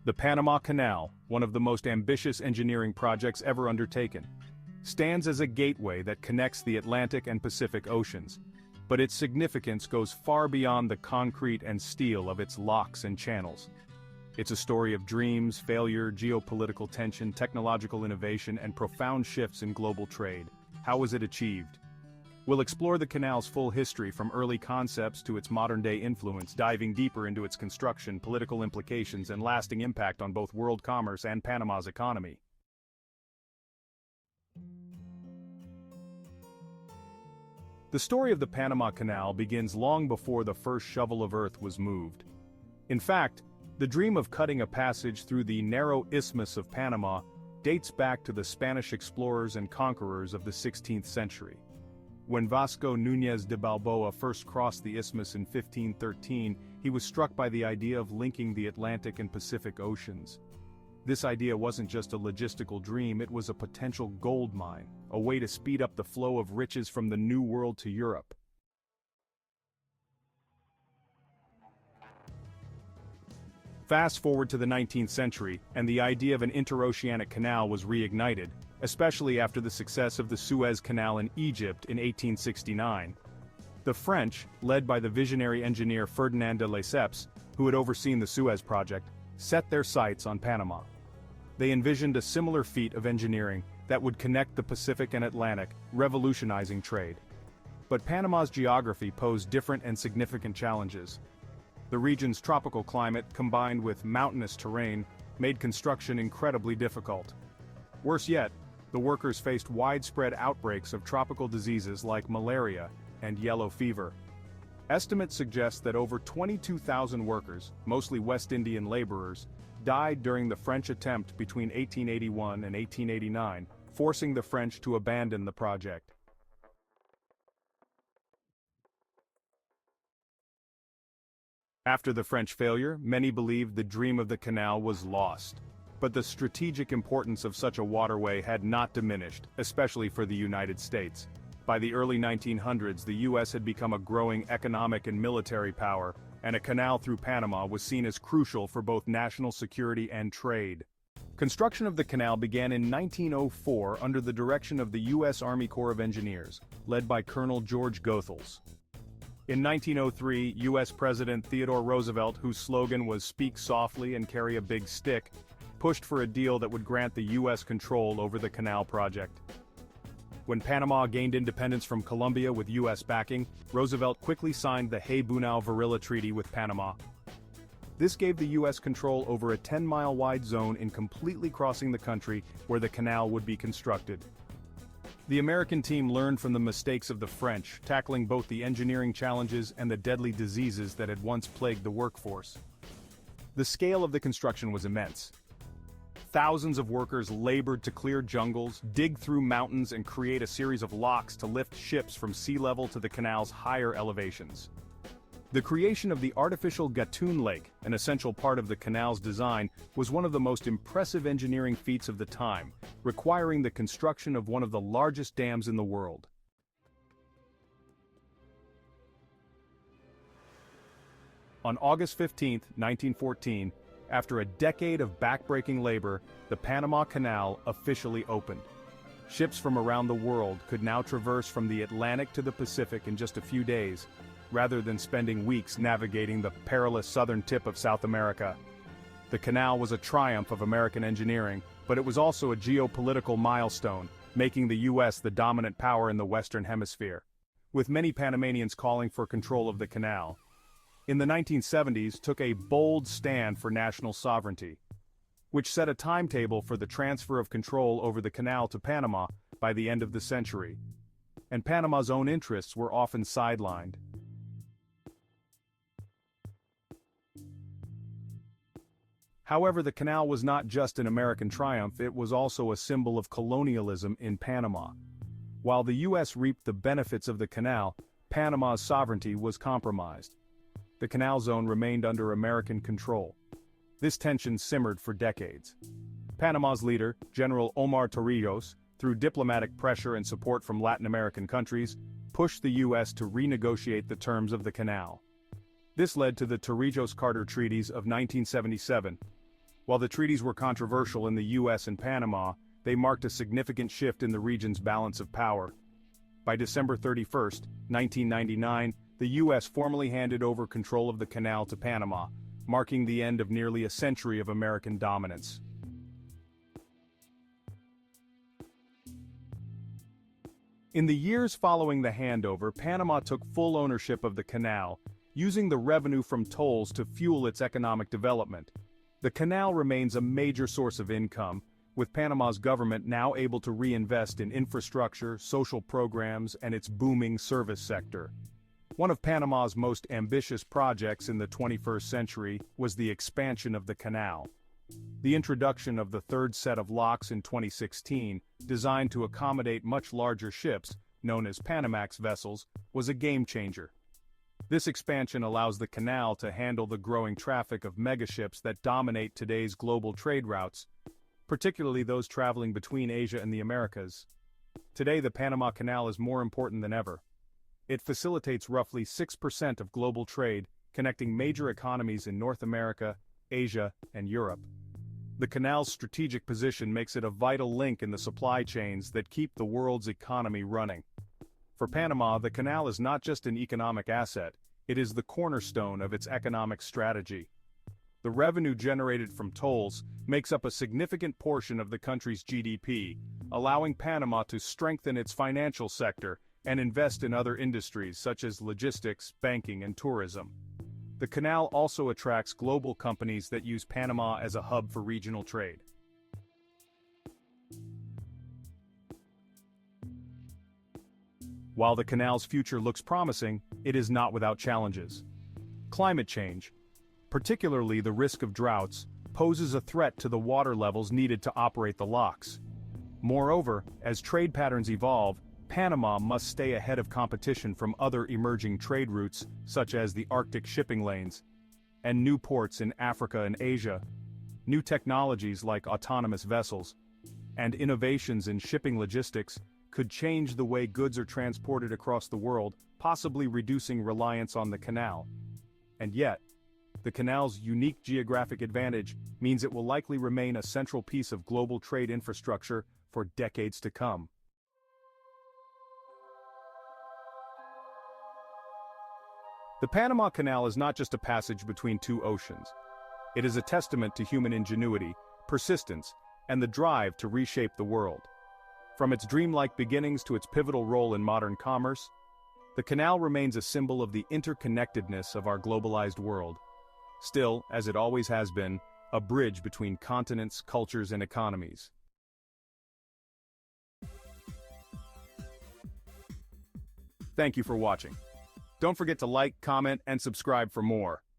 The Panama Canal, one of the most ambitious engineering projects ever undertaken, stands as a gateway that connects the Atlantic and Pacific Oceans, but its significance goes far beyond the concrete and steel of its locks and channels. It's a story of dreams, failure, geopolitical tension, technological innovation, and profound shifts in global trade. How was it achieved? We'll explore the canal's full history from early concepts to its modern-day influence, diving deeper into its construction, political implications, and lasting impact on both world commerce and Panama's economy. The story of the Panama Canal begins long before the first shovel of earth was moved. In fact, the dream of cutting a passage through the narrow isthmus of Panama dates back to the Spanish explorers and conquerors of the 16th century. When Vasco Núñez de Balboa first crossed the isthmus in 1513, he was struck by the idea of linking the Atlantic and Pacific Oceans. This idea wasn't just a logistical dream, it was a potential gold mine, a way to speed up the flow of riches from the New World to Europe. Fast forward to the 19th century, and the idea of an interoceanic canal was reignited, especially after the success of the Suez Canal in Egypt in 1869. The French, led by the visionary engineer Ferdinand de Lesseps, who had overseen the Suez project, set their sights on Panama. They envisioned a similar feat of engineering that would connect the Pacific and Atlantic, revolutionizing trade. But Panama's geography posed different and significant challenges. The region's tropical climate, combined with mountainous terrain, made construction incredibly difficult. Worse yet, the workers faced widespread outbreaks of tropical diseases like malaria and yellow fever. Estimates suggest that over 22,000 workers, mostly West Indian laborers, died during the French attempt between 1881 and 1889, forcing the French to abandon the project. After the French failure, many believed the dream of the canal was lost. But the strategic importance of such a waterway had not diminished, especially for the United States. By the early 1900s, the U.S. had become a growing economic and military power, and a canal through Panama was seen as crucial for both national security and trade. Construction of the canal began in 1904 under the direction of the U.S. Army Corps of Engineers, led by Colonel George Goethals. In 1903, U.S. President Theodore Roosevelt, whose slogan was "Speak softly and carry a big stick," pushed for a deal that would grant the U.S. control over the canal project. When Panama gained independence from Colombia with U.S. backing, Roosevelt quickly signed the Hay-Bunau-Varilla Treaty with Panama. This gave the U.S. control over a 10-mile-wide zone in completely crossing the country where the canal would be constructed. The American team learned from the mistakes of the French, tackling both the engineering challenges and the deadly diseases that had once plagued the workforce. The scale of the construction was immense. Thousands of workers labored to clear jungles, dig through mountains, and create a series of locks to lift ships from sea level to the canal's higher elevations. The creation of the artificial Gatun Lake, an essential part of the canal's design, was one of the most impressive engineering feats of the time, requiring the construction of one of the largest dams in the world. On August 15, 1914, after a decade of backbreaking labor, the Panama Canal officially opened. Ships from around the world could now traverse from the Atlantic to the Pacific in just a few days, rather than spending weeks navigating the perilous southern tip of South America. The canal was a triumph of American engineering, but it was also a geopolitical milestone, making the U.S. the dominant power in the Western Hemisphere. With many Panamanians calling for control of the canal, in the 1970s took a bold stand for national sovereignty, which set a timetable for the transfer of control over the canal to Panama by the end of the century. And Panama's own interests were often sidelined. However, the canal was not just an American triumph, it was also a symbol of colonialism in Panama. While the U.S. reaped the benefits of the canal, Panama's sovereignty was compromised. The canal zone remained under American control. This tension simmered for decades. Panama's leader, General Omar Torrijos, through diplomatic pressure and support from Latin American countries, pushed the U.S. to renegotiate the terms of the canal. This led to the Torrijos-Carter Treaties of 1977. While the treaties were controversial in the US and Panama, they marked a significant shift in the region's balance of power. By December 31, 1999, the US formally handed over control of the canal to Panama, marking the end of nearly a century of American dominance. In the years following the handover, Panama took full ownership of the canal, using the revenue from tolls to fuel its economic development. The canal remains a major source of income, with Panama's government now able to reinvest in infrastructure, social programs, and its booming service sector. One of Panama's most ambitious projects in the 21st century was the expansion of the canal. The introduction of the third set of locks in 2016, designed to accommodate much larger ships, known as Panamax vessels, was a game-changer. This expansion allows the canal to handle the growing traffic of megaships that dominate today's global trade routes, particularly those traveling between Asia and the Americas. Today, the Panama Canal is more important than ever. It facilitates roughly 6% of global trade, connecting major economies in North America, Asia, and Europe. The canal's strategic position makes it a vital link in the supply chains that keep the world's economy running. For Panama, the canal is not just an economic asset, it is the cornerstone of its economic strategy. The revenue generated from tolls makes up a significant portion of the country's GDP, allowing Panama to strengthen its financial sector and invest in other industries such as logistics, banking, and tourism. The canal also attracts global companies that use Panama as a hub for regional trade. While the canal's future looks promising, it is not without challenges. Climate change, particularly the risk of droughts, poses a threat to the water levels needed to operate the locks. Moreover, as trade patterns evolve, Panama must stay ahead of competition from other emerging trade routes, such as the Arctic shipping lanes, and new ports in Africa and Asia. New technologies like autonomous vessels, and innovations in shipping logistics could change the way goods are transported across the world, possibly reducing reliance on the canal. And yet, the canal's unique geographic advantage means it will likely remain a central piece of global trade infrastructure for decades to come. The Panama Canal is not just a passage between two oceans. It is a testament to human ingenuity, persistence, and the drive to reshape the world. From its dreamlike beginnings to its pivotal role in modern commerce, the canal remains a symbol of the interconnectedness of our globalized world. Still, as it always has been, a bridge between continents, cultures, and economies. Thank you for watching. Don't forget to like, comment, and subscribe for more.